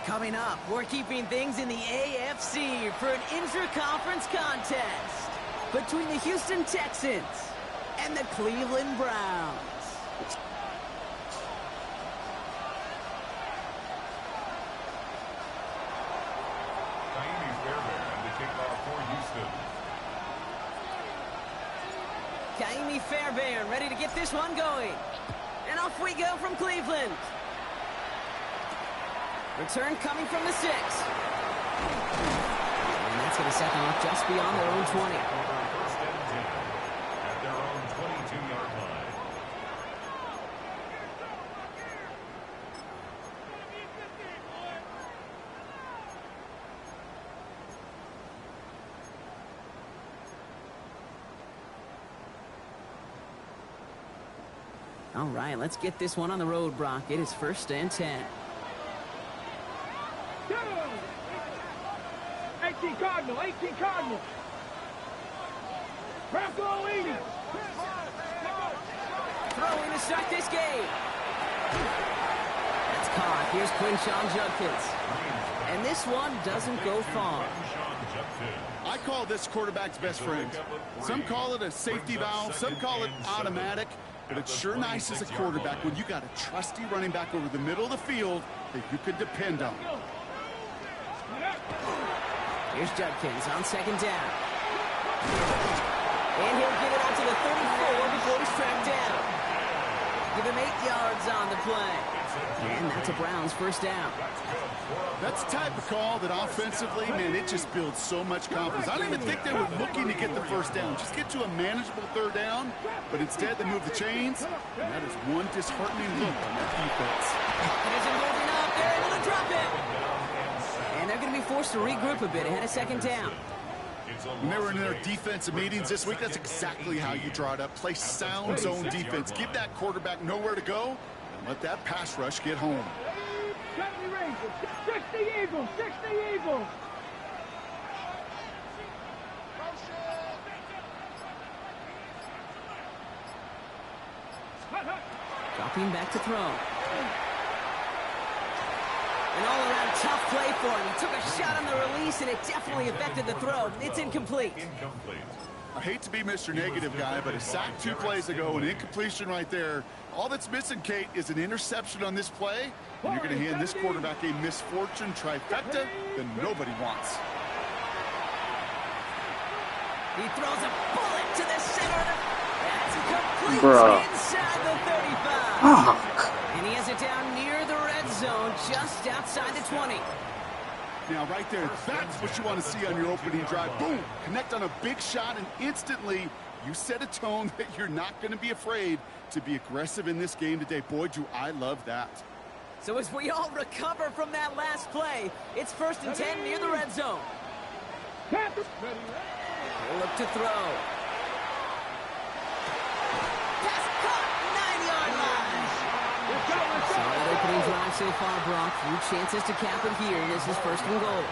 Coming up, we're keeping things in the AFC for an intra-conference contest between the Houston Texans and the Cleveland Browns. Fairbairn ready to get this one going. And off we go from Cleveland. Return coming from the 6. And that's going to set them up just beyond their own 20. First and 10 at their own 22-yard line. All right, let's get this one on the road, Brock. It is first and 10. 18 Cardinal, 18 Cardinal. Bronco leading. Throwing to start this game. That's caught. Here's Quinshawn Judkins. And this one doesn't go far. I call this quarterback's best friend. Some call it a safety valve, some call it automatic. But it's sure nice as a quarterback when you got a trusty running back over the middle of the field that you can depend on. Here's Judkins on second down. And he'll get it out to the 34 before he's tracked down. Give him 8 yards on the play. And that's a Browns first down. That's the type of call that offensively, man, it just builds so much confidence. I don't even think they were looking to get the first down. Just get to a manageable third down. But instead, they move the chains. And that is one disheartening look on that defense. There's a moving up. They're able to drop it. And they're going to be forced to regroup a bit ahead of second down. When they were in their defensive meetings this week, that's exactly how you draw it up. Play sound zone defense. Give that quarterback nowhere to go. And let that pass rush get home. 60 Eagles, 60 Eagles. Dropping back to throw. An all-around tough play for him. He took a shot on the release, and it definitely affected the throw. It's incomplete. I hate to be Mr. Negative guy, but a sack 2 plays ago, an incompletion right there. All that's missing, Kate, is an interception on this play, and you're going to hand this quarterback a misfortune trifecta that nobody wants. He throws a bullet to the center. That's complete inside the 35. Fuck. And he has it down near the red zone, just outside the 20. Now, right there, that's what you want to see on your opening drive. Boom! Connect on a big shot, and instantly you set a tone that you're not going to be afraid to be aggressive in this game today. Boy, do I love that. So as we all recover from that last play, it's first and 10 near the red zone. They'll look to throw. Pass caught, 9-yard line. Solid opening drive so far, Brock. Few chances to cap it here. This is first and goal.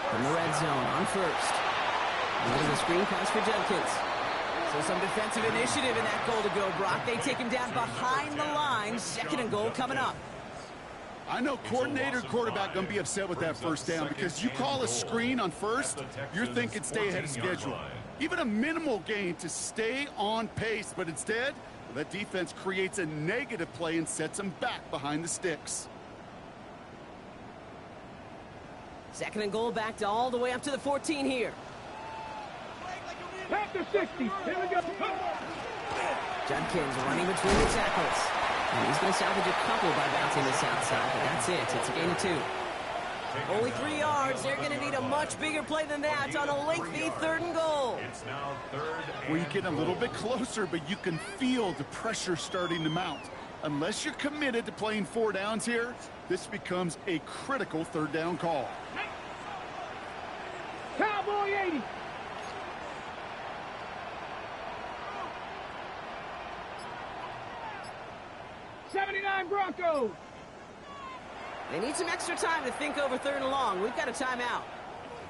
From the red zone on first. There's a screen pass for Judkins. So some defensive initiative in that goal to go, Brock. They take him down behind the line. Second and goal coming up. I know coordinator, quarterback going to be upset with that first down because you call a screen on first, you're thinking stay ahead of schedule. Even a minimal gain to stay on pace, but instead, that defense creates a negative play and sets them back behind the sticks. Second and goal back to all the way up to the 14 here. After 60. Here we go. Judkins running between the tackles. And he's going to salvage a couple by bouncing this outside, but that's it. It's a gain of 2. Only 3 yards. They're going to need a much bigger play than that on a lengthy third and goal. It's now third. Well, you get a little bit closer, but you can feel the pressure starting to mount. Unless you're committed to playing 4 downs here, this becomes a critical third down call. Cowboy 80. '79 Broncos. They need some extra time to think over third and long. We've got a timeout.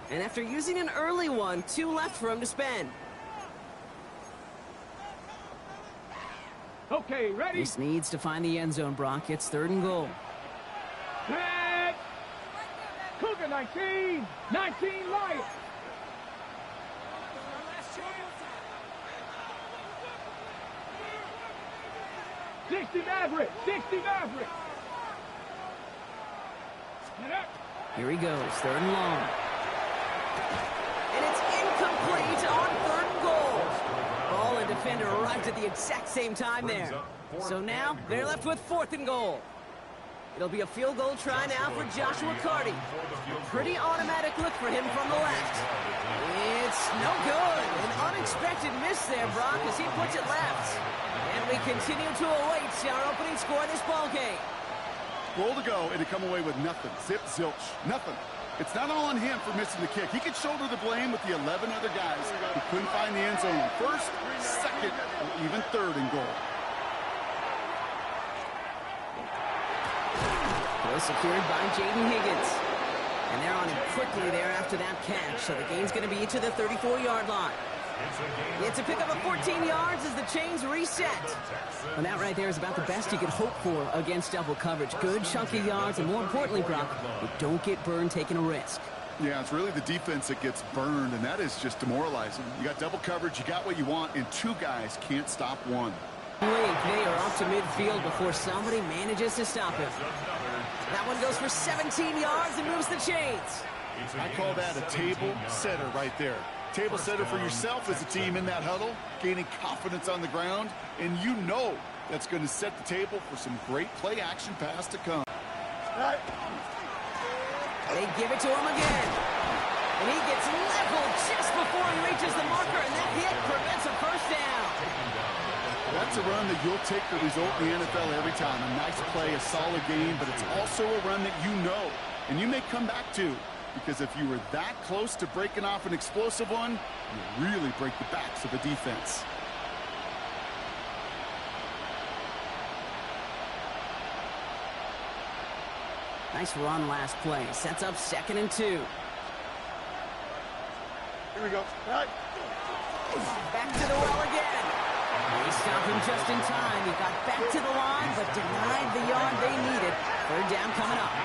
And after using an early one, 2 left for him to spend. Okay, ready? This needs to find the end zone, Brock. It's 3rd and goal. Set. Cougar 19. 19 Lions. Sixty Maverick. 60 Maverick. Here he goes, 3rd and long. And it's incomplete on 3rd and goal. Ball and defender arrived at the exact same time there. So now they're left with 4th and goal. It'll be a field goal try now for Joshua Carty. A pretty automatic look for him from the left. It's no good. An unexpected miss there, Brock, as he puts it left. And we continue to await our opening score in this ball game. Goal to go, and to come away with nothing. Zip, zilch, nothing. It's not all on him for missing the kick. He could shoulder the blame with the 11 other guys who couldn't find the end zone on 1st, 2nd, or even 3rd and goal. Well secured by Jaden Higgins. And they're on him quickly there after that catch. So the game's going to be to the 34-yard line. It's a pickup of 14 yards as the chains reset. Well, that right there is about the best you could hope for against double coverage. Good chunky yards, and more importantly, Brock, you don't get burned taking a risk. Yeah, it's really the defense that gets burned, and that is just demoralizing. You got double coverage, you got what you want, and 2 guys can't stop one. They are off to midfield before somebody manages to stop him. That one goes for 17 yards and moves the chains. I call that a table setter right there. Table setter for yourself as a team in that huddle, gaining confidence on the ground, and you know that's going to set the table for some great play action pass to come. They give it to him again. And he gets leveled just before he reaches the marker, and that hit prevents a first down. That's a run that you'll take the result in the NFL every time. A nice play, a solid game, but it's also a run that you know, and you may come back to. Because if you were that close to breaking off an explosive one, you really break the backs of the defense. Nice run last play. Sets up 2nd and 2. Here we go. Back to the well again. They stop him just in time. He got back to the line, but denied the yard they needed. 3rd down coming up.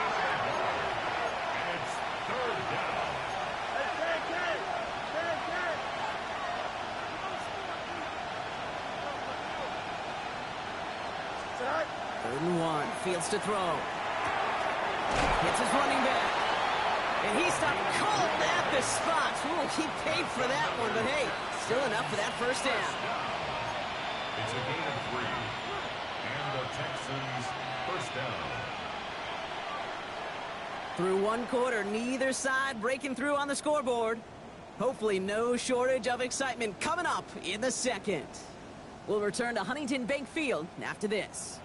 Third and 1. Fields to throw. Hits his running back. And he stopped cold at the spot. Ooh, he paid for that one, but hey, still enough for that first down. It's a gain of 3. And the Texans first down. Through 1 quarter, neither side breaking through on the scoreboard. Hopefully no shortage of excitement coming up in the 2nd. We'll return to Huntington Bank Field after this.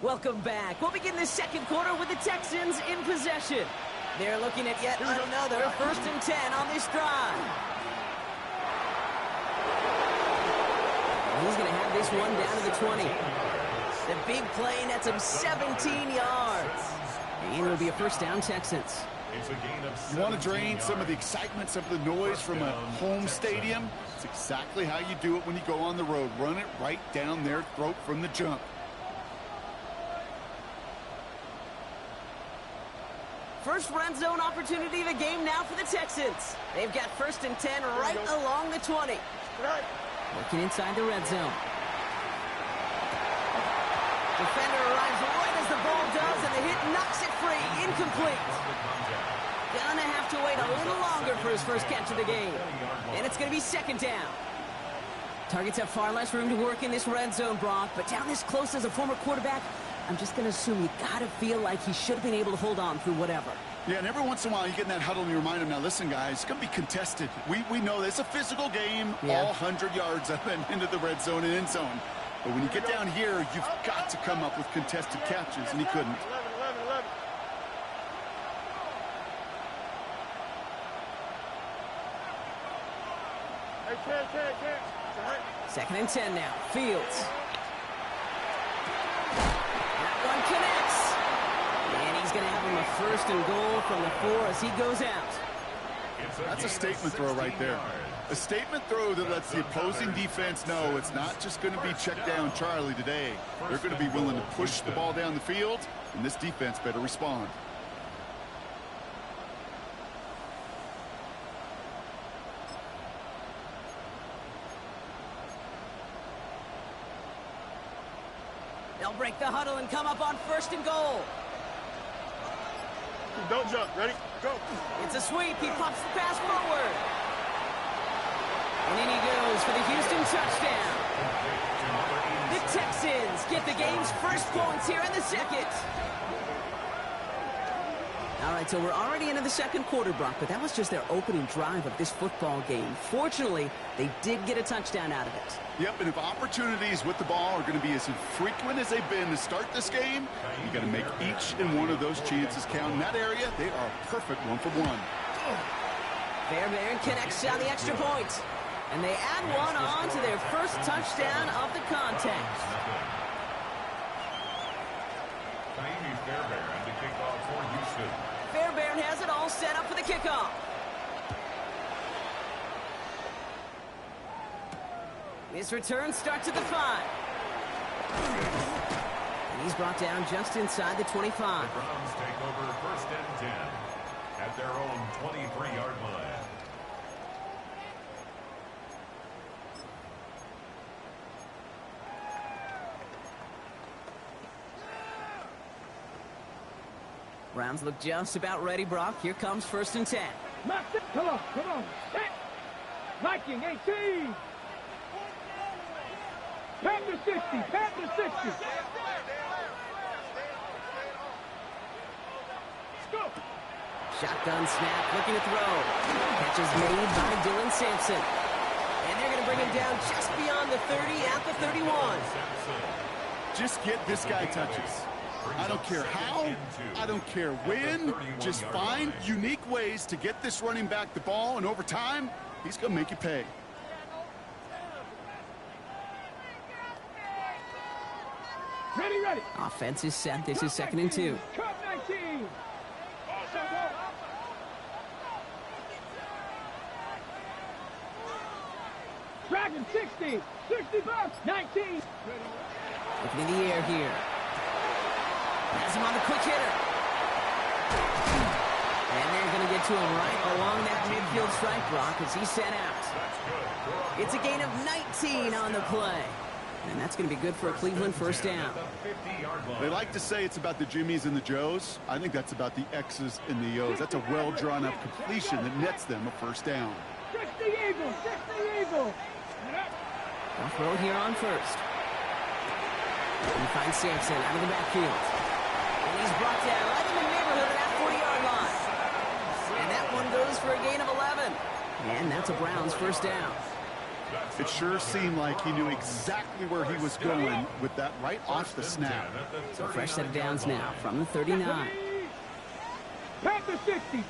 Welcome back. We'll begin the 2nd quarter with the Texans in possession. They're looking at yet another 1st and 10 on this drive. He's going to have this one down to the 20. The big play nets him 17 yards. And it'll be a first down, Texans. You want to drain some of the excitement, some of the noise from a home stadium? It's exactly how you do it when you go on the road. Run it right down their throat from the jump. First red zone opportunity of the game now for the Texans. They've got 1st and 10 right along the 20. Working inside the red zone. Defender arrives right as the ball does, and the hit knocks it free. Incomplete. Gonna have to wait a little longer for his first catch of the game. And it's going to be 2nd down. Targets have far less room to work in this red zone, Brock, but down this close as a former quarterback, I'm just going to assume you got to feel like he should have been able to hold on through whatever. Yeah, and every once in a while you get in that huddle and you remind him, now listen, guys, it's going to be contested. We know this. It's a physical game, all 100 yards up and into the red zone and end zone. But when you get down here, you've got to come up with contested catches, and he couldn't. Second and 10 now. Fields. That one connects. And he's going to have him a first and goal from the 4 as he goes out. That's a statement throw right there. A statement throw that lets the opposing defense know it's not just going to be check down Charlie today. They're going to be willing to push the ball down the field, and this defense better respond. They'll break the huddle and come up on first and goal. Don't jump. Ready? Go. It's a sweep. He pops the pass forward. And in he goes for the Houston touchdown. The Texans get the game's first points here in the second. All right, so we're already into the second quarter, Brock, but that was just their opening drive of this football game. Fortunately, they did get a touchdown out of it. Yep, and if opportunities with the ball are going to be as frequent as they've been to start this game, you got to make each and one of those chances count. In that area, they are a perfect 1-for-1. Fairbairn connects on the extra point. And they add one on to their first touchdown of the contest. Fairbairn to kick off for Houston. Fairbairn has it all set up for the kickoff. His return starts at the 5. And he's brought down just inside the 25. The Browns take over first and 10 at their own 23-yard line. Browns look just about ready, Brock. Here comes first and 10. Come on. Set. Viking 18. Panther 60. Panther 60. Go. Shotgun snap, looking to throw. Catch is made by Dylan Sampson. And they're going to bring him down just beyond the 30 at the 31. Just get this guy touches. I don't care how, I don't care when, just find unique ways to get this running back the ball, and over time, he's going to make you pay. Ready. Offense is set. This is second and 2. Cut 19. Dragon 60. 60 bucks. 19. Looking in the air here. Has him on the quick hitter. And they're going to get to him right along that midfield strike, Brock, as he's sent out. It's a gain of 19 on the play. And that's going to be good for a Cleveland first down. They like to say it's about the Jimmies and the Joes. I think that's about the X's and the O's. That's a well-drawn-up completion that nets them a first down. 60 Eagles. They'll throw it here on first. And he finds Sampson out of the backfield. And he's brought down right in the neighborhood of that 40-yard line. And that one goes for a gain of 11. And that's a Browns first down. It sure seemed like he knew exactly where he was going with that right off the snap. So fresh set of downs now from the 39. Panther 60.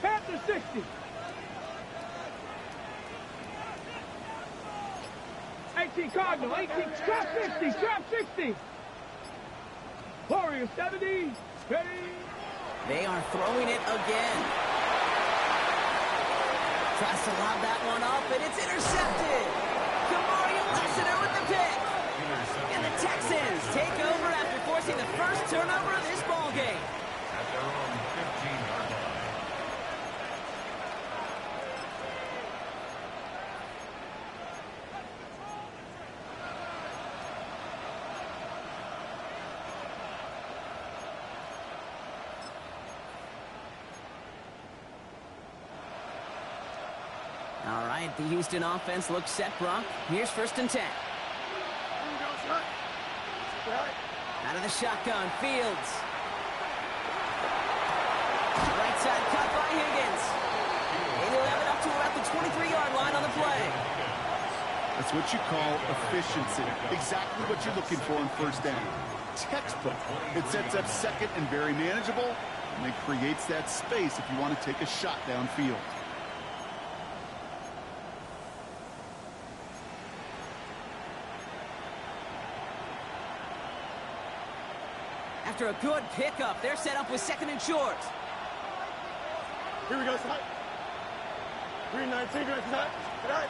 18 Cardinal. 18. Trap 60. Warrior 70. Ready. They are throwing it again. Tries to lob that one up, and it's intercepted. Kamari Lessiter with the pick. And the Texans take over after forcing the first turnover of this ball game. At their own 15-yard line. All right, the Houston offense looks set, Brock. Here's first and 10. Out of the shotgun, Fields. Right side cut by Higgins. And he'll have it up to about the 23-yard line on the play. That's what you call efficiency. Exactly what you're looking for on first down. Textbook. It sets up second and very manageable, and it creates that space if you want to take a shot downfield. After a good pickup, they're set up with second and short. Here we go, side. 319, right side. Right.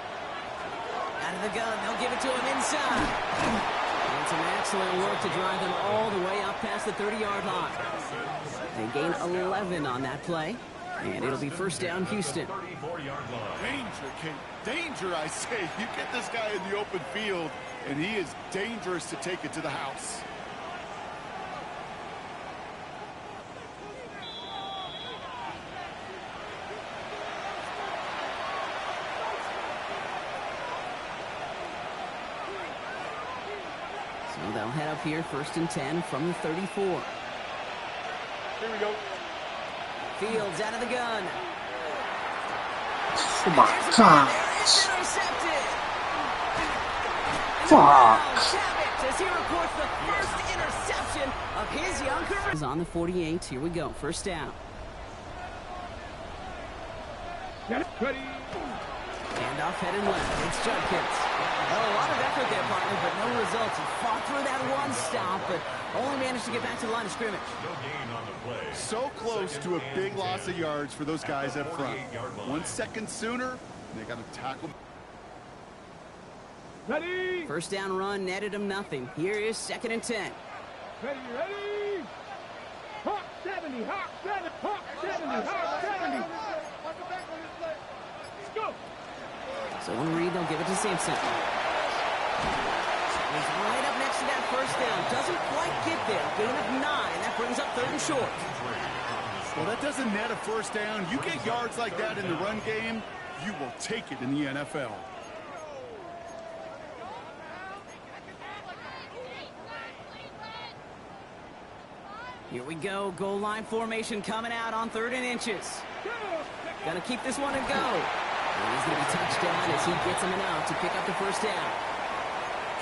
Out of the gun, they'll give it to him inside. And some excellent work to drive them all the way up past the 30-yard line. They gain 11 on that play, and it'll be first down, Houston. Danger, Kate. Danger, I say. You get this guy in the open field, and he is dangerous to take it to the house. So they'll head up here, first and 10 from the 34. Here we go. Fields out of the gun. Oh my God. Intercepted. Fuck. As he reports the first interception of his young career. Is on the 48. Here we go. First down. Get it. Ready. Handoff headed left. It's Judkins. Well, a lot of effort there, partner, but no results. He fought through that one stop, but only managed to get back to the line of scrimmage. No gain on the play. So close to a big loss of yards for those guys up front. 1 second sooner, and they got to tackle. Ready. First down run netted him nothing. Here is second and 10. Ready, ready. Hawk 70, Hawk 70, Hawk 70, Hawk 70. Let's go. So on read, they'll give it to Simpson. He's right up next to that first down. Doesn't quite get there. Gain of 9. That brings up third and short. Well, that doesn't net a first down. You get yards like that in the run game, you will take it in the NFL. Here we go. Goal line formation coming out on 3rd and inches. Gonna keep this one and go. And he's gonna be touched down as he gets him enough to pick up the first down.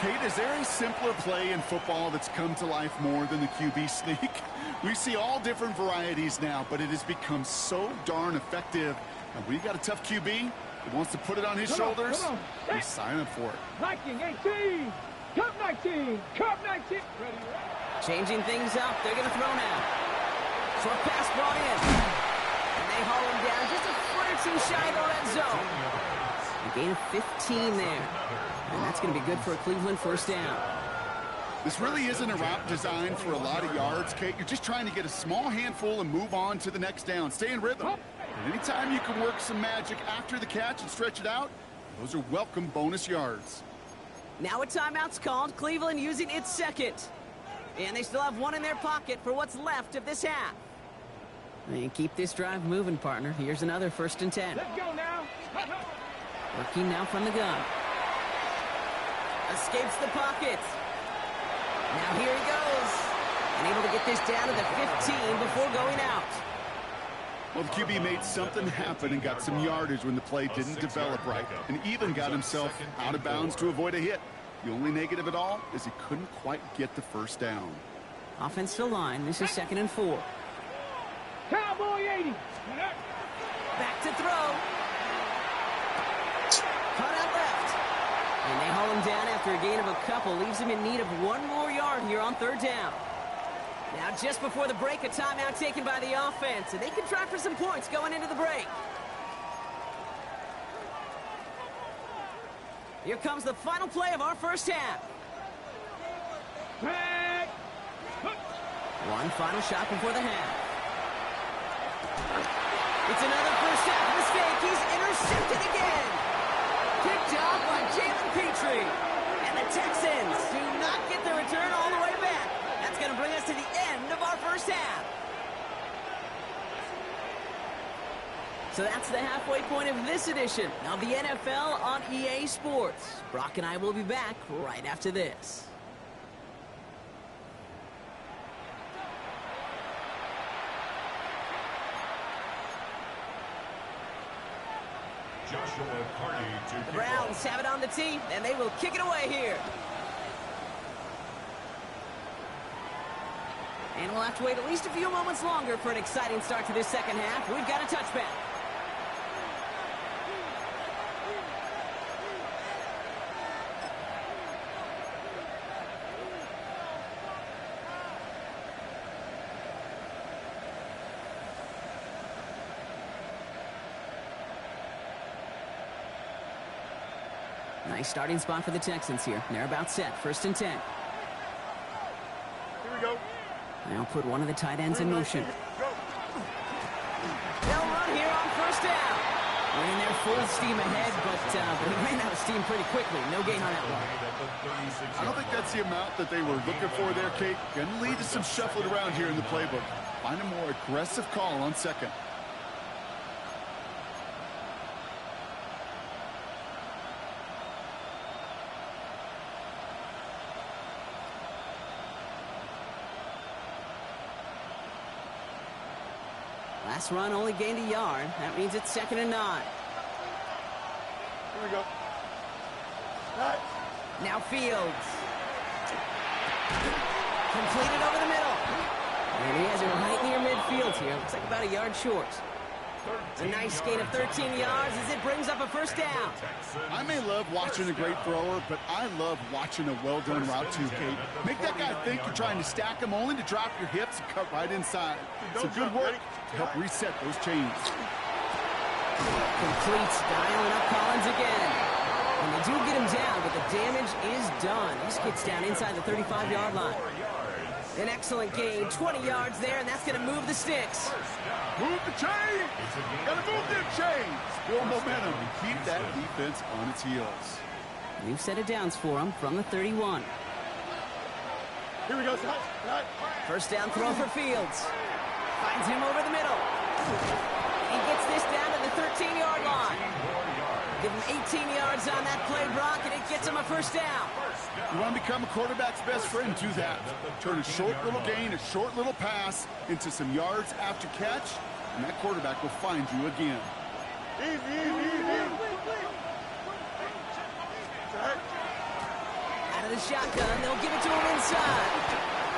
Kate, is there a simpler play in football that's come to life more than the QB sneak? We see all different varieties now, but it has become so darn effective. And when you got a tough QB that wants to put it on his shoulders, we sign up for it. Viking 18, Cup 19, Cup 19. Ready, Changing things up. They're gonna throw now. Short pass brought in. And they haul him down just a foot or two shy of the red zone. A gain of 15 there. And that's going to be good for a Cleveland first down. This really isn't a route designed for a lot of yards, Kate. You're just trying to get a small handful and move on to the next down. Stay in rhythm. And anytime you can work some magic after the catch and stretch it out, those are welcome bonus yards. Now a timeout's called. Cleveland using its second. And they still have one in their pocket for what's left of this half. And keep this drive moving, partner. Here's another first and 10. let's go now. Working now from the gun. Escapes the pocket. Now here he goes. And able to get this down to the 15 before going out. Well, the QB made something happen and got some yardage when the play didn't develop right, and even got himself out of bounds to avoid a hit. The only negative at all is he couldn't quite get the first down. Offensive line. This is 2nd and 4. Cowboy 80. Back to throw. Cut out left. And they haul him down after a gain of a couple. Leaves him in need of one more yard here on 3rd down. Now just before the break, a timeout taken by the offense. And they can try for some points going into the break. Here comes the final play of our first half. Back. One final shot before the half. It's another first half mistake. He's intercepted again. Picked off by Jalen Petrie. And the Texans do not get the return all the way back. That's going to bring us to the end of our first half. So that's the halfway point of this edition of the NFL on EA Sports. Brock and I will be back right after this. Joshua Carney to The kick Browns off. have it on the tee, and they will kick it away here. And we'll have to wait at least a few moments longer for an exciting start to this second half. We've got a touchback. Nice starting spot for the Texans here. They're about set. 1st and 10. Here we go. Now put one of the tight ends in motion. Go. They'll run here on 1st down. Running their full steam ahead, but he ran out of steam pretty quickly. No gain on that one. I don't think that's the amount that they were looking for there, Kate. Going to lead to some shuffling around here in the playbook. Find a more aggressive call on 2nd. Last run only gained a yard. That means it's 2nd and 9. Here we go. Right. Now Fields. Completed over the middle. And he has it right near midfield here. Looks like about a yard short. A nice gain of 13 yards as it brings up a 1st down. I may love watching a great thrower, but I love watching a well-done route too, Kate. Make that guy think you're trying to stack him only to drop your hips and cut right inside. So good work to help reset those chains. Complete, dialing up Collins again. And they do get him down, but the damage is done. This gets down inside the 35-yard line. An excellent gain, 20 yards there, and that's going to move the sticks. Move the chains! Gotta move them chains! Build momentum and keep that defense on its heels. New set of downs for him from the 31. Here we go, son. Right. 1st down throw for Fields. Finds him over the middle. He gets this down to the 13-yard line. Give him 18 yards on that play, Brock, and it gets him a 1st down. You want to become a quarterback's best friend, do that. Turn a short little gain, a short little pass into some yards after catch, and that quarterback will find you again. Easy. Right. Out of the shotgun, they'll give it to him inside.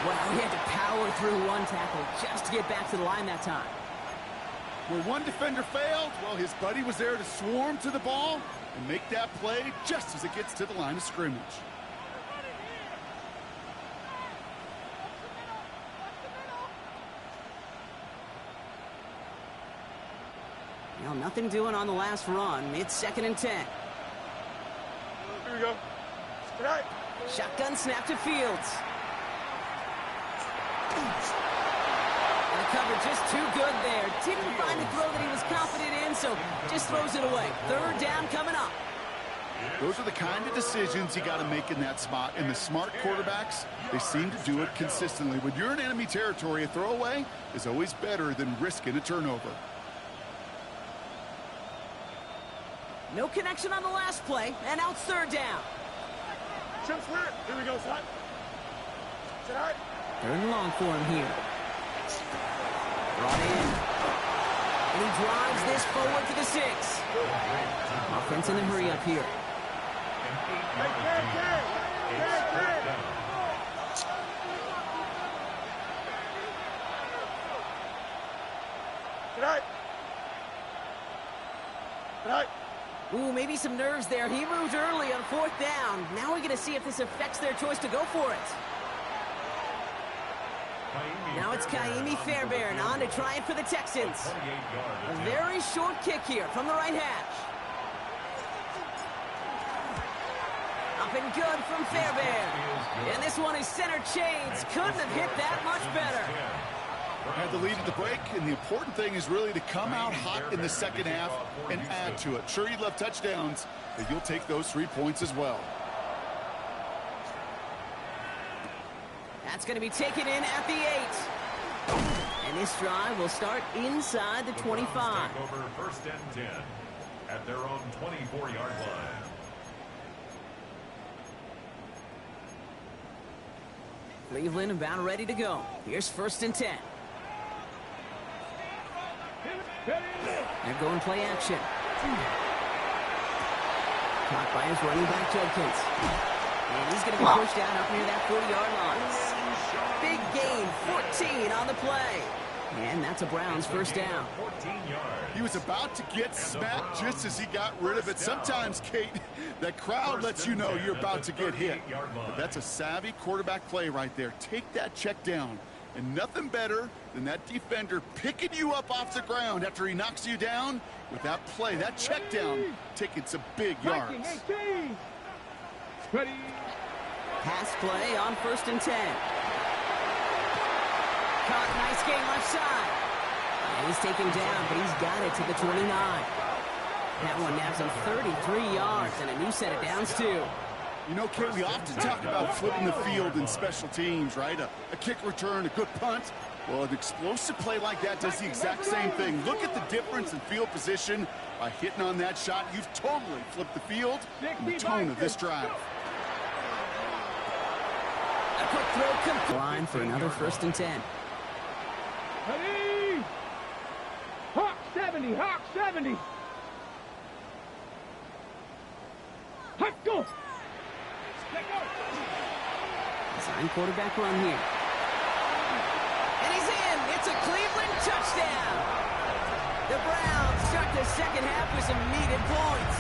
Well, he had to power through one tackle just to get back to the line that time. Where one defender failed, well, his buddy was there to swarm to the ball and make that play just as it gets to the line of scrimmage. Well, nothing doing on the last run. It's 2nd and 10. Here we go. Right. Shotgun snap to Fields. And the cover just too good there. Didn't find the throw that he was confident in, so just throws it away. 3rd down coming up. Those are the kind of decisions you got to make in that spot. And the smart quarterbacks, they seem to do it consistently. When you're in enemy territory, a throwaway is always better than risking a turnover. No connection on the last play, and now it's 3rd down. Jump square. Here we go, son. Sit hard. 3rd and long for him here. Brought in. And he drives this forward to the 6. Offense in the hurry up here. Right. Ooh, maybe some nerves there. He moved early on 4th down. Now we're going to see if this affects their choice to go for it. Now it's Kaimi Fairbairn on to try it for the Texans. A very short kick here from the right hash. Up and good from Fairbairn. And this one is center chains. Couldn't have hit that much better. Had the lead at the break, and the important thing is really to come out hot in the 2nd half and add to it. Sure, you'd love touchdowns, but you'll take those 3 points as well. That's going to be taken in at the 8. And this drive will start inside the 25. Over 1st and 10 at their own 24-yard line. Cleveland about ready to go. Here's 1st and 10. They're going play action. Caught by his running back, Jenkins. And he's going to be pushed out up near that 40-yard line. Big gain, 14 on the play. And that's a Browns 1st down. He was about to get smacked just as he got rid of it. Sometimes, Kate, that crowd lets you know you're about to get hit. But that's a savvy quarterback play right there. Take that check down. And nothing better than that defender picking you up off the ground after he knocks you down with that play, that check down, taking some big yards. Ready. Pass play on 1st and 10. Caught, nice game left side. And he's taken down, but he's got it to the 29. That one naps him 33 yards and a new set of downs, too. You know, Kate, we often talk about flipping the field in special teams, right? A kick return, a good punt. Well, an explosive play like that does the exact same thing. Look at the difference in field position. By hitting on that shot, you've totally flipped the field and the tone of this drive. A quick throw complete. Line for another 1st and 10. Ready. Hawk 70. Hawk 70. Hawk go. Design quarterback run here. And he's in. It's a Cleveland touchdown. The Browns start the second half with some needed points.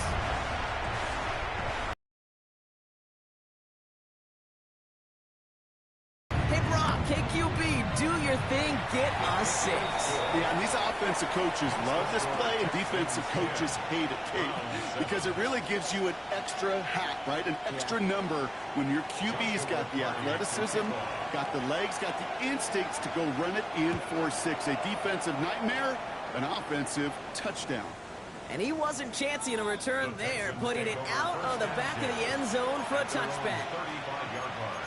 Hey, Brock, KQB, do your thing. Get us 6. Yeah, and these offensive coaches love this play, and defensive coaches hate it, Kate, because it really gives you an extra hat, right? An extra number when your QB's got the athleticism, got the legs, got the instincts to go run it in for 6. A defensive nightmare, an offensive touchdown. And he wasn't chancing a return there, putting it out of the back of the end zone for a touchback. 35-yard line.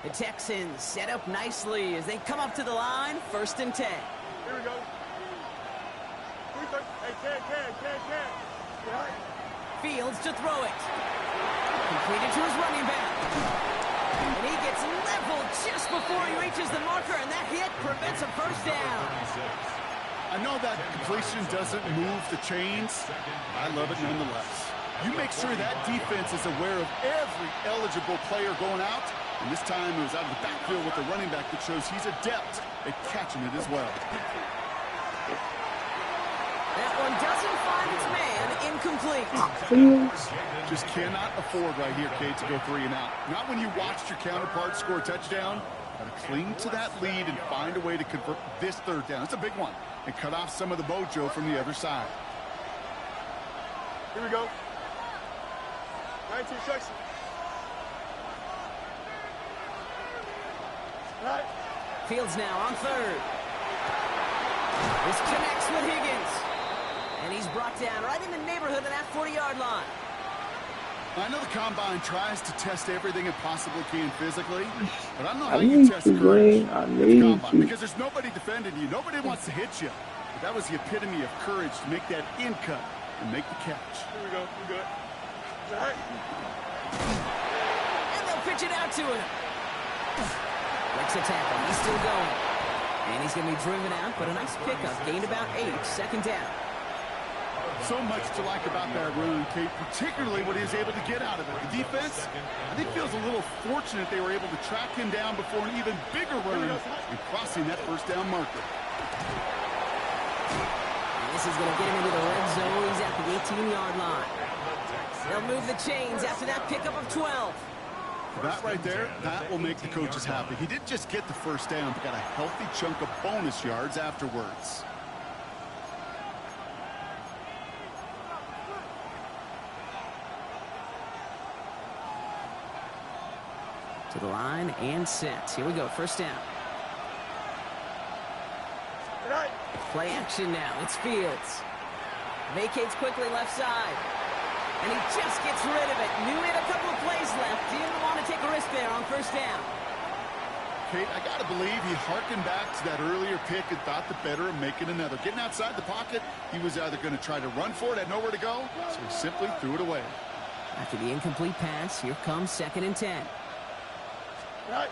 The Texans set up nicely as they come up to the line, 1st and 10. Here we go. Hey, can. Yeah. Fields to throw it. Completed to his running back. And he gets leveled just before he reaches the marker, and that hit prevents a 1st down. I know that completion doesn't move the chains. I love it nonetheless. You make sure that defense is aware of every eligible player going out. And this time it was out of the backfield with the running back that shows he's adept at catching it as well. That one doesn't find its man, incomplete. Just cannot afford right here, Kate, to go 3 and out. Not when you watched your counterpart score a touchdown. Got to cling to that lead and find a way to convert this 3rd down. It's a big one. And cut off some of the mojo from the other side. Here we go. 19 seconds. Right. Fields now on 3rd. This connects with Higgins. And he's brought down right in the neighborhood of that 40-yard line. I know the Combine tries to test everything it possibly can physically, but I don't know how you test courage at the Combine, because there's nobody defending you. Nobody wants to hit you. But that was the epitome of courage to make that in cut and make the catch. Here we go. We're good. Right. And they'll pitch it out to him. Breaks a tackle. He's still going. And he's going to be driven out, but a nice pickup. Gained about 8. 2nd down. So much to like about that run, Kate, particularly what he was able to get out of it. The defense, I think, feels a little fortunate they were able to track him down before an even bigger run and crossing that 1st down marker. And this is going to get him into the red zone. He's at the 18-yard line. They'll move the chains after that pickup of 12. That right there, that will make the coaches happy. He didn't just get the 1st down, but got a healthy chunk of bonus yards afterwards. To the line and set. Here we go. 1st down. Right. Play action now. It's Fields. Vacates quickly left side. And he just gets rid of it. Knew he had a couple of plays left. Didn't want to take a risk there on 1st down. Kate, I got to believe he harkened back to that earlier pick and thought the better of making another. Getting outside the pocket, he was either going to try to run for it, had nowhere to go, so he simply threw it away. After the incomplete pass, here comes 2nd and 10. Right.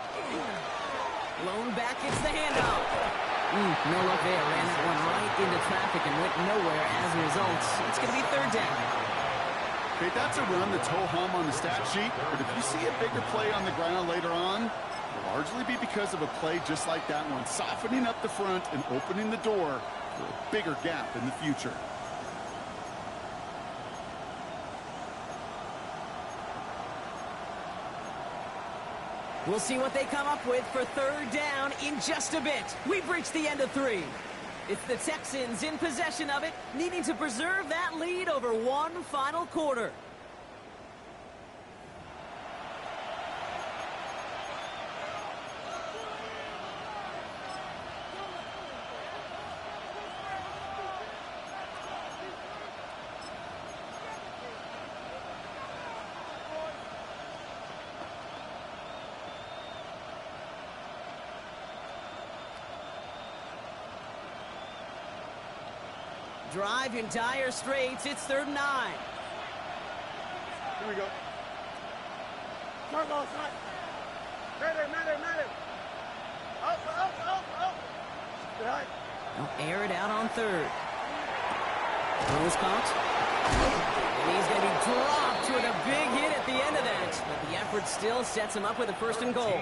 Blown back, it's the handoff. No luck there. Ran that one right into traffic and went nowhere as a result. It's going to be 3rd down. Okay, that's a run that's ho-hum on the stat sheet, but if you see a bigger play on the ground later on, it'll largely be because of a play just like that one, softening up the front and opening the door for a bigger gap in the future. We'll see what they come up with for third down in just a bit. We've reached the end of 3. It's the Texans in possession of it, needing to preserve that lead over one final quarter. Drive in dire straits. It's 3rd and 9. Here we go. Turn ball, son. Matter. Up. Good eye. They'll air it out on 3rd. Throws caught. And he's going to be dropped with a big hit at the end of that. But the effort still sets him up with a 1st and goal.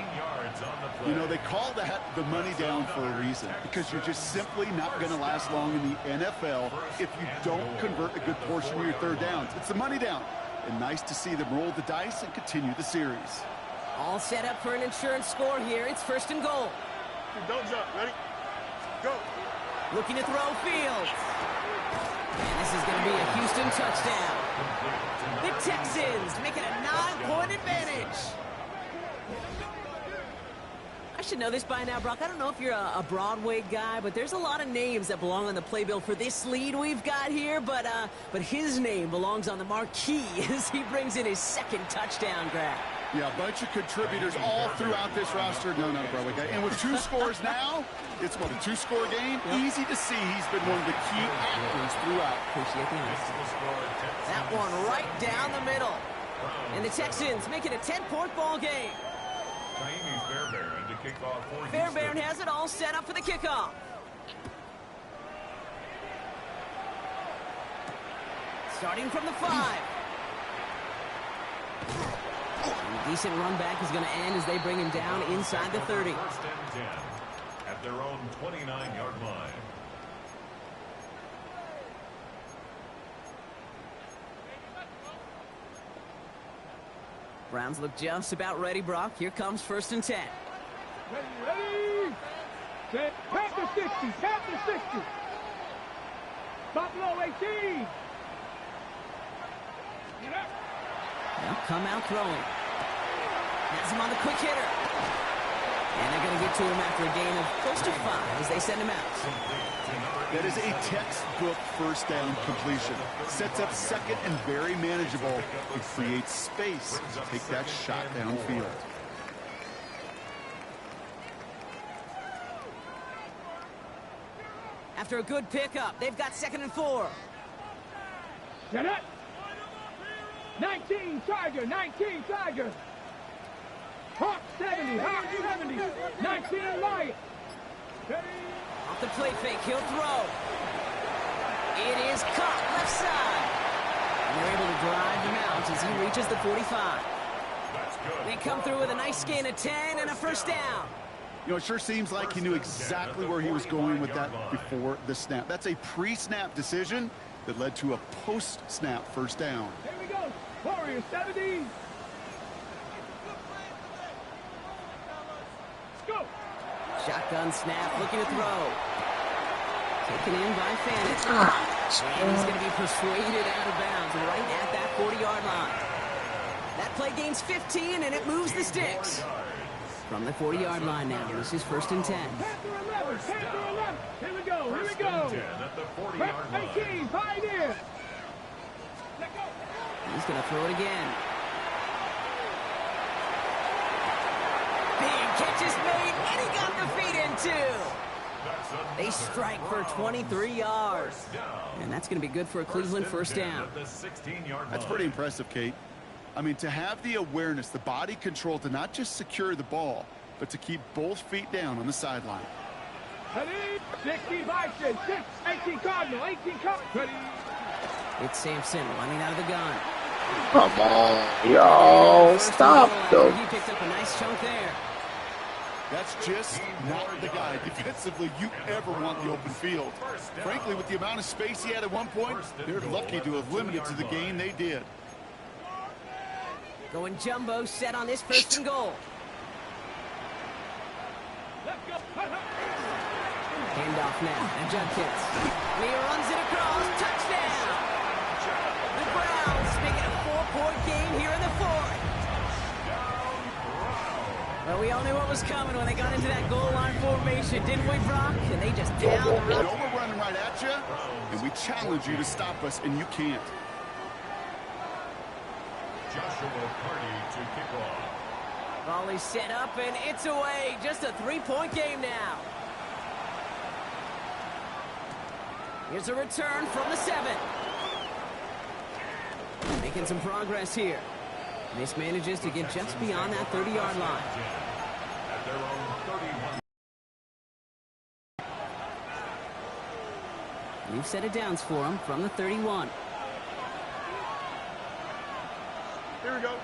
You know, they call that the money down for a reason, because you're just simply not going to last long in the NFL if you don't convert a good portion of your 3rd downs. It's the money down. And nice to see them roll the dice and continue the series. All set up for an insurance score here. It's 1st and goal. Don't jump. Ready? Go. Looking to throw field. And this is going to be a Houston touchdown. The Texans making a 9-point advantage. I should know this by now, Brock. I don't know if you're a Broadway guy, but there's a lot of names that belong on the playbill for this lead we've got here. But his name belongs on the marquee as he brings in his 2nd touchdown grab. Yeah, a bunch of contributors all throughout this roster. No, not a Broadway guy. And with 2 scores now, it's what, a 2-score game? Yep. Easy to see he's been one of the key actors throughout. Appreciate the honesty. That one right down the middle. And the Texans make it a 10-point ball game. Fairbairn has it all set up for the kickoff. Starting from the 5. A decent run back is going to end as they bring him down inside the 30. 1st and 10 at their own 29-yard line. Browns look just about ready, Brock. Here comes 1st and 10. Ready. Set. Panther 60. Buffalo 18. They'll come out throwing. Has him on the quick hitter. And they're going to get to him after a gain of close to 5 as they send him out. That is a textbook 1st down completion. Sets up 2nd and very manageable. It creates space to take that shot downfield. After a good pickup, they've got 2nd and 4. Set up. 19 Tiger. Hawk 70. 19 Lion. Off the play fake, he'll throw. It is caught left side. And they're able to drive him out as he reaches the 45. They come through with a nice gain of 10 and a 1st down. You know, it sure seems like he knew exactly where he was going with that before the snap. That's a pre-snap decision that led to a post-snap 1st down. Here we go. Warriors 70. Let's go. Shotgun snap, looking to throw. Taken in by Fannin. And he's going to be persuaded out of bounds right at that 40-yard line. That play gains 15, and it moves the sticks. From the 40-yard line now, this is 1st and 10. Panther 11. Here we go. 18, Pioneer. He's going to throw it again. Big catch is made, and he got the feet in too. They strike for 23 yards. And that's going to be good for a Cleveland 1st down. That's pretty impressive, Kate. I mean, to have the awareness, the body control to not just secure the ball, but to keep both feet down on the sideline. 16 Bison, 18 Cardinal, 18 Cardinal. It's Sampson running out of the gun. Come on, yo, stop though. He picked up a nice chunk there. That's just not the guy defensively you ever want the open field. Frankly, with the amount of space he had at one point, they're lucky to have limited to the game they did. Going jumbo set on this first and goal. Handoff now, and Judkins. And he runs it across, touchdown! The Browns make it a 4-point game here in the fourth. Well, we all knew what was coming when they got into that goal line formation, didn't we, Brock? And they just pound the run. No, we're running right at you, and we challenge you to stop us, and you can't. Joshua Carty to kick off. Volley set up, and it's away. Just a 3-point game now. Here's a return from the 7. Making some progress here. This manages to get just beyond that 30-yard line. At their own 31. We've set it downs for him from the 31. Here we go.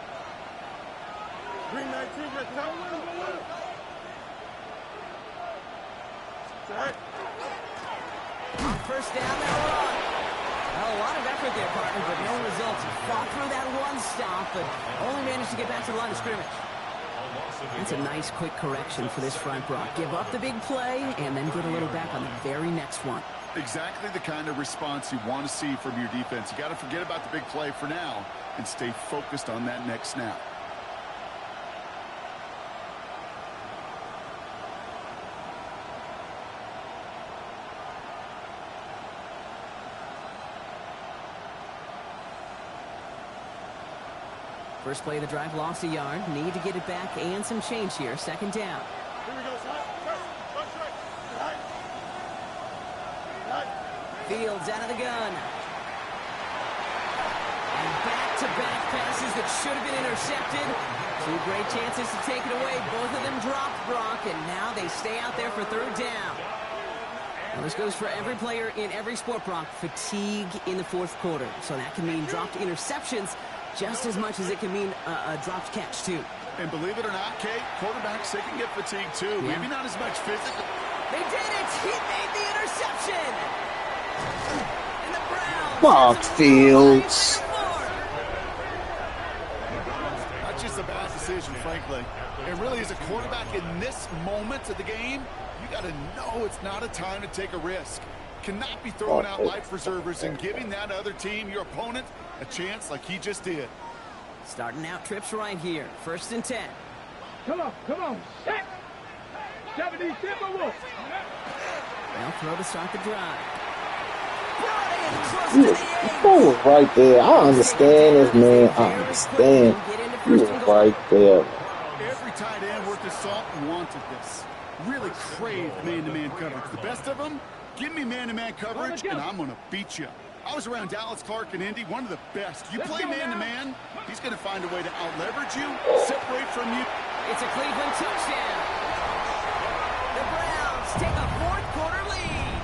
Green 19, let's go. Set. On first down, they'll run. Well, a lot of effort there, partner, but no results. He fought through that run stop, but only managed to get back to the line of scrimmage. That's a nice, quick correction for this front, Brock. Give up the big play, and then get a little back on the very next one. Exactly the kind of response you want to see from your defense. You got to forget about the big play for now and stay focused on that next snap. First play of the drive, lost a yard. Need to get it back and some change here. Second down. Here we go, son. Right. Fields out of the gun. And back-to-back passes that should have been intercepted. 2 great chances to take it away. Both of them dropped, Brock, and now they stay out there for third down. Well, this goes for every player in every sport, Brock. Fatigue in the fourth quarter. So that can mean dropped interceptions just as much as it can mean a dropped catch, too. And believe it or not, Kate, quarterbacks, they can get fatigued, too. Yeah. Maybe not as much physical. They did it! He made the interception! And the Browns... Fuck, Fields. Not just a bad decision, frankly. And really, as a quarterback in this moment of the game, you got to know it's not a time to take a risk. Cannot be throwing out life preservers and giving that other team, your opponent, a chance like he just did. Starting out trips right here. First and 10. Come on. Set. 70 Timberwolves. They'll throw to start the drive. You was right there. I understand this, man. I understand. You was right there. Every tight end worth his salt wanted this. Really craved man-to-man coverage. The best of them, give me man-to-man coverage, and I'm going to beat you. I was around Dallas Clark and Indy, one of the best. You play man-to-man, he's going to find a way to out-leverage you, separate from you. It's a Cleveland touchdown. The Browns take a fourth-quarter lead.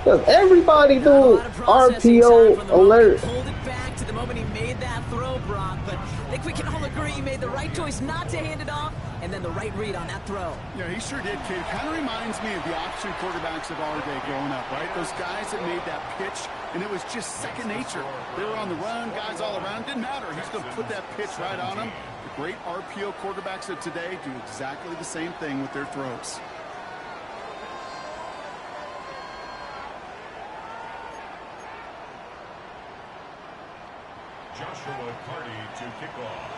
Does everybody do RPO alert? Pulled it back to the moment he made that throw, Brock, but I think we can all agree he made the right choice not to hand it off, and then the right read on that throw. Yeah, he sure did, kid. Kind of reminds me of the option quarterbacks of our day growing up, right? Those guys that made that pitch, and it was just second nature. They were on the run, guys all around. Didn't matter. He's going to put that pitch right on them. The great RPO quarterbacks of today do exactly the same thing with their throws. Joshua Carty to kick off.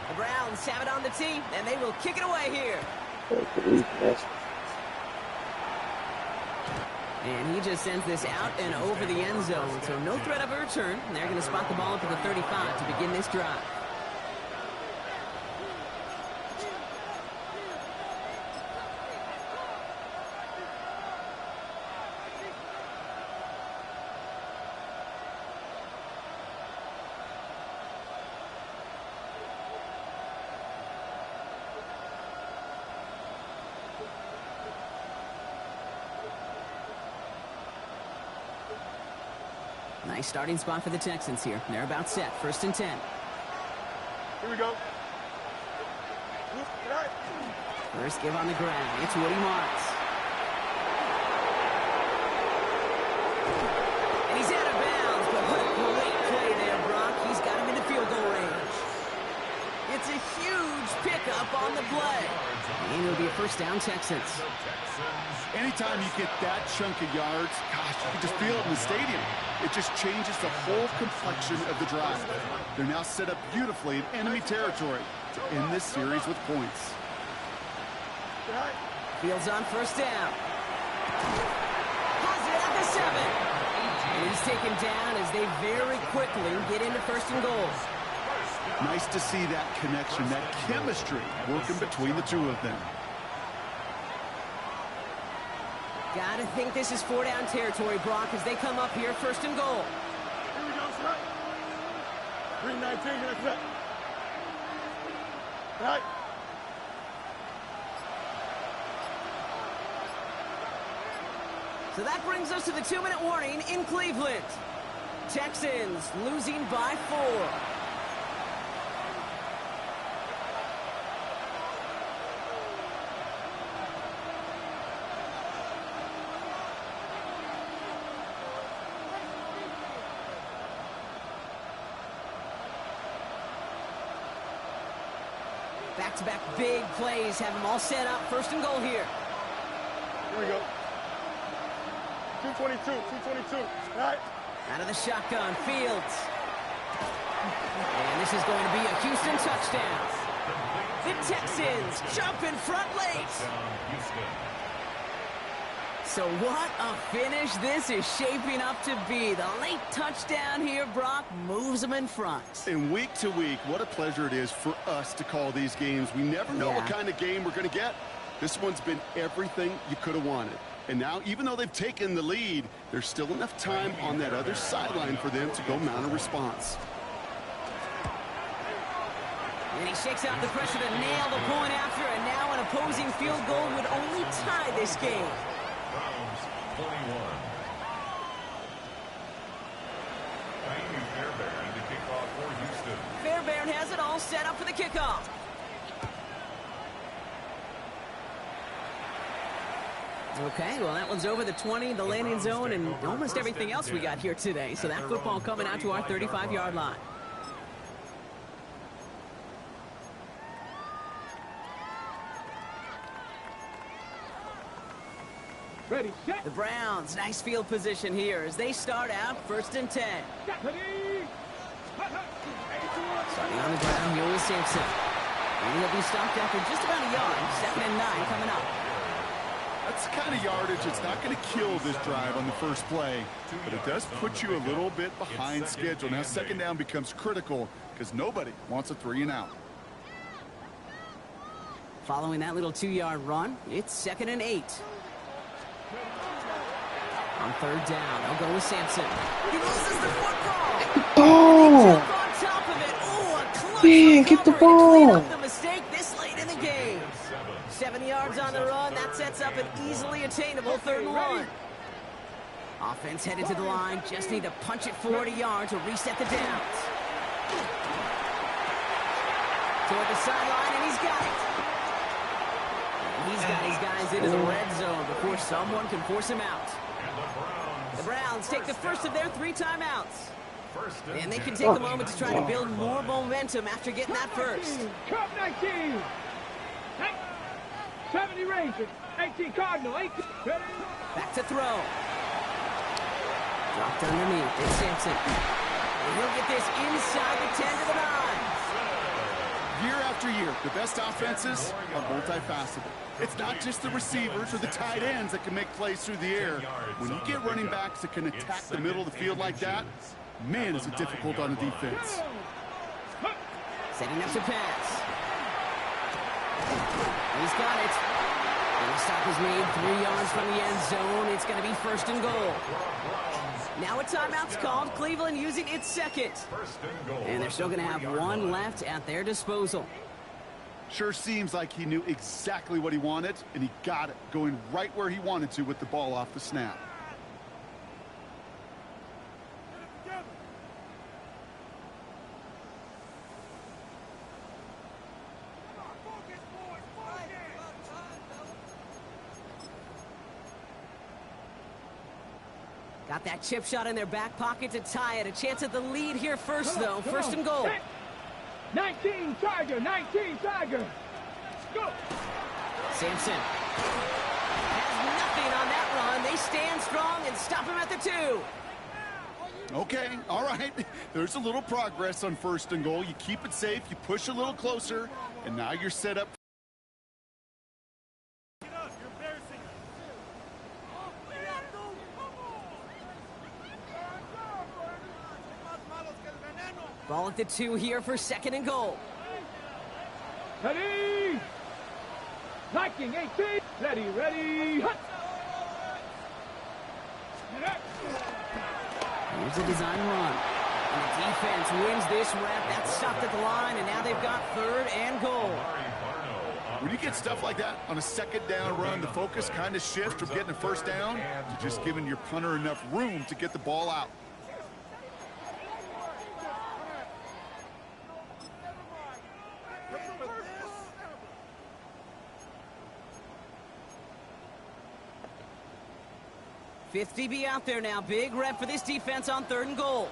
The Browns have it on the tee, and they will kick it away here. And he just sends this out and over the end zone, so no threat of a return. They're going to spot the ball up at the 35 to begin this drive. Nice starting spot for the Texans here. They're about set. First and 10. Here we go. First give on the ground. It's Woody Marks. And he's out of bounds, but what a great play there, Brock. He's got him in the field goal range. It's a huge pickup on the play. And it'll be a first down, Texans. Anytime you get that chunk of yards, gosh, you can just feel it in the stadium. It just changes the whole complexion of the drive. They're now set up beautifully in enemy territory to end this series with points. Fields on first down. Has it at the 7. And he's taken down as they very quickly get into first and goal. Nice to see that connection, that chemistry working between the two of them. Gotta think this is 4-down territory, Brock, as they come up here first and goal. Here we go, son. 319, that's it. Right. So that brings us to the 2-minute warning in Cleveland. Texans losing by 4. Back-to-back big plays have them all set up. First and goal here. Here we go. 222. Right. Out of the shotgun, Fields. And this is going to be a Houston touchdown. The Texans jump in front late. So what a finish this is shaping up to be. The late touchdown here, Brock, moves them in front. And week to week, what a pleasure it is for us to call these games. We never know what kind of game we're going to get. This one's been everything you could have wanted. And now, even though they've taken the lead, there's still enough time on that other sideline for them to go mount a response. And he shakes out the pressure to nail the point after, and now an opposing field goal would only tie this game. Browns 21. Fairbairn to kick off for Houston. Fairbairn has it all set up for the kickoff. Okay, well, that one's over the 20, the landing zone, and almost everything else we got here today. So that football coming out to our 35-yard line. Ready, set. The Browns, nice field position here as they start out first and 10. Ready. Starting on the ground, here is Sampson. And he'll be stopped after just about a yard. 2nd and 9 coming up. That's the kind of yardage that's not going to kill this drive on the first play, but it does put you a little bit behind schedule. Now, 2nd down becomes critical because nobody wants a 3-and-out. Following that little 2-yard run, it's 2nd and 8. On 3rd down, they'll go with Sampson. He loses the football. Oh, Jump on top of it. Oh, a close man, get the recovery to clean ball. up the mistake this late in the game. 7 yards on the run. That sets up an easily attainable 3rd and 1. Offense headed to the line. Just need to punch it 40 yards to reset the downs. Toward the sideline, and he's got it. And he's got his guys into the red zone before someone can force him out. The Browns take the first of their 3 timeouts. And they can take a moment to try to build more momentum after getting that first. Cup 19. 70 Rangers. 18 Cardinal. 18. Ready. Back to throw. Dropped underneath. It's Sampson. And he'll get this inside the 10 to the 9. Year after year, the best offenses are multifaceted. It's not just the receivers or the tight ends that can make plays through the air. When you get running backs that can attack the middle of the field like that, man, is it difficult on the defense. Setting up to pass. He's got it. And the stop is made 3 yards from the end zone. It's going to be 1st and goal. Now a timeout's called. Cleveland using its 2nd. And they're still going to have 1 left at their disposal. Sure seems like he knew exactly what he wanted, and he got it, going right where he wanted to with the ball off the snap. Got that chip shot in their back pocket to tie it. A chance at the lead here first, though. Come First on. and goal. 19 Tiger, 19 Tiger. Go. Sampson has nothing on that run. They stand strong and stop him at the 2. Okay, all right. There's a little progress on first and goal. You keep it safe, you push a little closer, and now you're set up. Ball at the 2 here for second and goal. Ready. Liking 18. Ready, ready. Hut. Here's a design run. And the defense wins this rep. That's stopped at the line, and now they've got third and goal. When you get stuff like that on a second down run, the focus kind of shifts from getting a first down to just giving your punter enough room to get the ball out. Fifth DB out there now. Big rep for this defense on third and goal.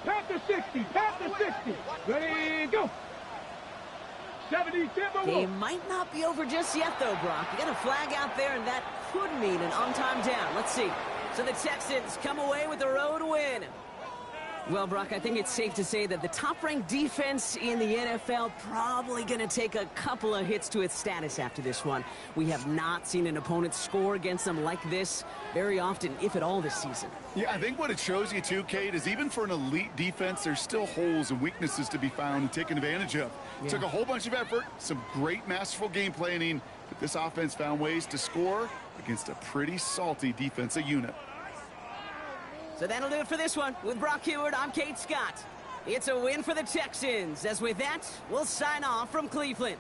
Pass to 60. Pass to 60. Ready, go. 70 Timberwolves. Game might not be over just yet, though, Brock. You got a flag out there, and that could mean an on-time down. Let's see. So the Texans come away with the road win. Well, Brock, I think it's safe to say that the top-ranked defense in the NFL probably going to take a couple of hits to its status after this one. We have not seen an opponent score against them like this very often, if at all, this season. Yeah, I think what it shows you, too, Kate, is even for an elite defense, there's still holes and weaknesses to be found and taken advantage of. Yeah. Took a whole bunch of effort, some great masterful game planning, but this offense found ways to score against a pretty salty defensive unit. So that'll do it for this one. With Brock Heward, I'm Kate Scott. It's a win for the Texans. As with that, we'll sign off from Cleveland.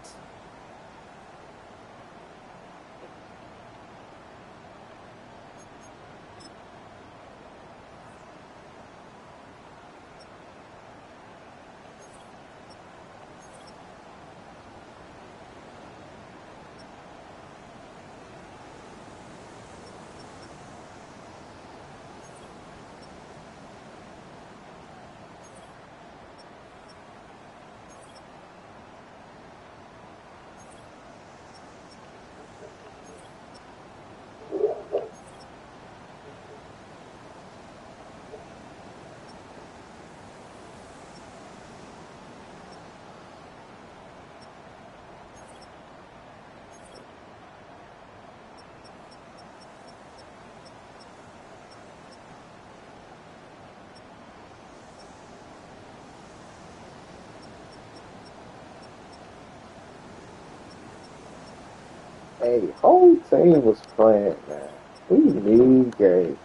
Hey, whole team was playing, man. We need game.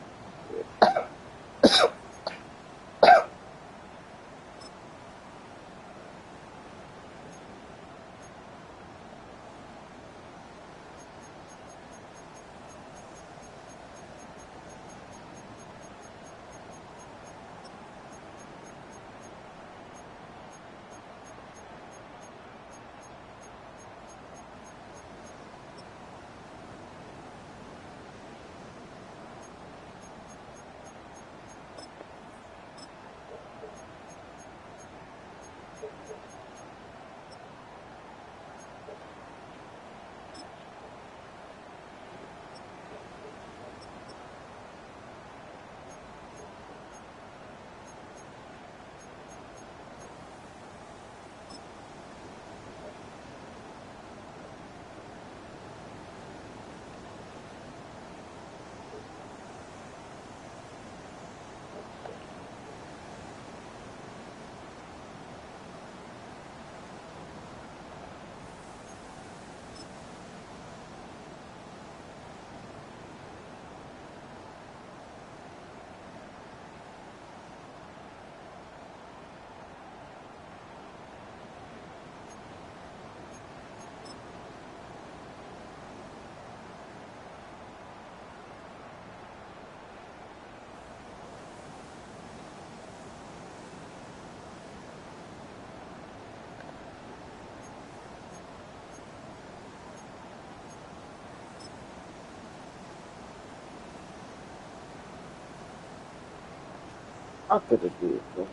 I could have did that.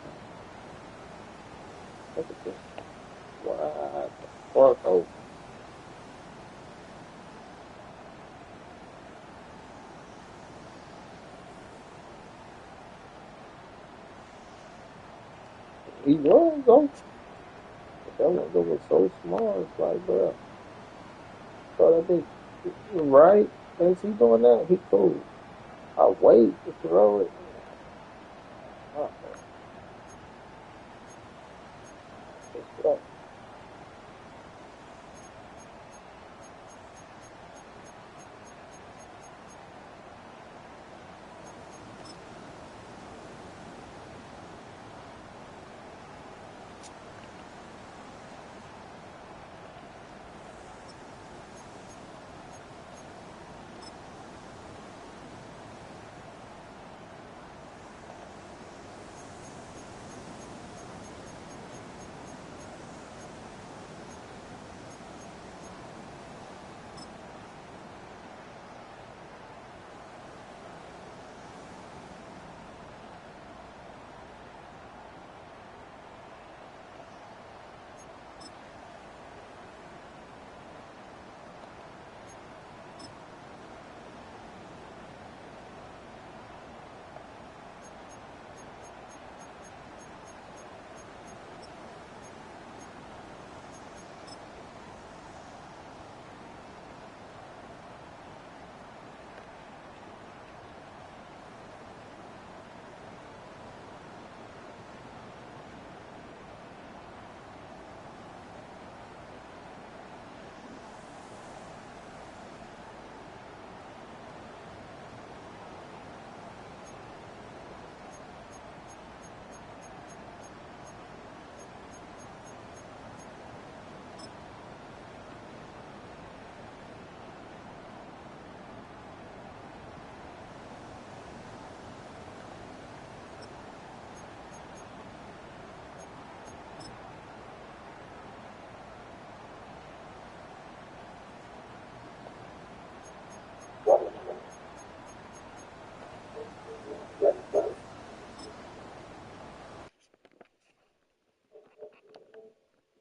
Look at this. What the fuck? Oh, he was, though. That nigga was so smart. It's like, bro. So that bitch, he right? Thinks he doing that? He cool. I wait to throw it. Uh-oh.